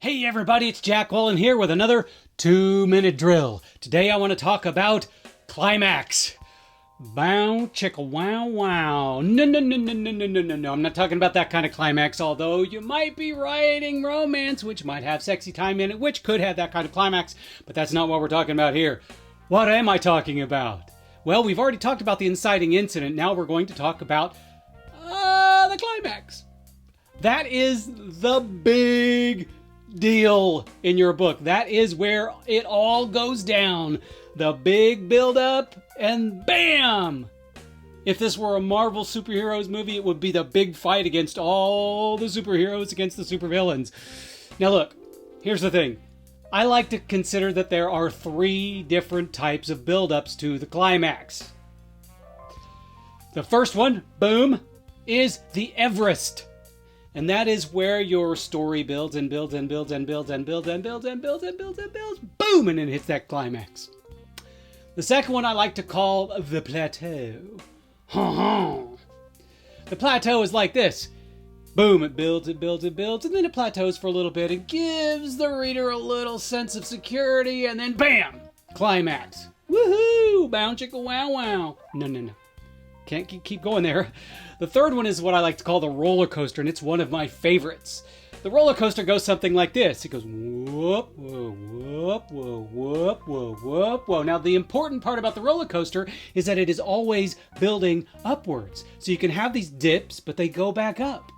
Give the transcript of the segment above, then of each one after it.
Hey everybody, it's Jack Wallen here with another 2-minute drill. Today I want to talk about Climax. Bow, chicka, wow, wow. No. I'm not talking about that kind of climax, although you might be writing romance, which might have sexy time in it, which could have that kind of climax, but that's not what we're talking about here. What am I talking about? Well, we've already talked about the inciting incident. Now we're going to talk about the climax. That is the big deal in your book. That is where it all goes down. The big build-up, and bam! If this were a Marvel superheroes movie, it would be the big fight against all the superheroes against the supervillains. Now look, here's the thing. I like to consider that there are 3 different types of build-ups to the climax. The first one, boom, is the Everest. And that is where your story builds and builds and builds and builds and builds and builds and builds and builds and builds. Boom! And it hits that climax. The second one I like to call the plateau. The plateau is like this. Boom, it builds, and then it plateaus for a little bit and gives the reader a little sense of security, and then bam! Climax. Woohoo! Bow chicka wow wow. No. Can't keep going there. The third one is what I like to call the roller coaster, and it's one of my favorites. The roller coaster goes something like this. It goes whoop, whoa, whoop, whoa, whoop, whoa, whoop, whoa. Now, the important part about the roller coaster is that it is always building upwards. So you can have these dips, but they go back up.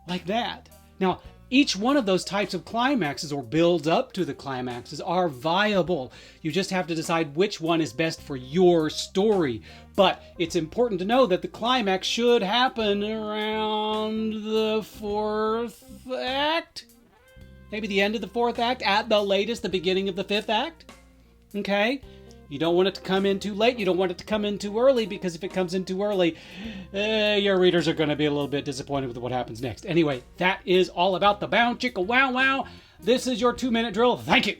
Like that. Now, each one of those types of climaxes or builds up to the climaxes are viable. You just have to decide which one is best for your story. But it's important to know that the climax should happen around the 4th act. Maybe the end of the 4th act, at the latest, the beginning of the 5th act. Okay? You don't want it to come in too late. You don't want it to come in too early, because if it comes in too early, your readers are going to be a little bit disappointed with what happens next. Anyway, that is all about the bow chicka wow wow. This is your 2-minute drill. Thank you.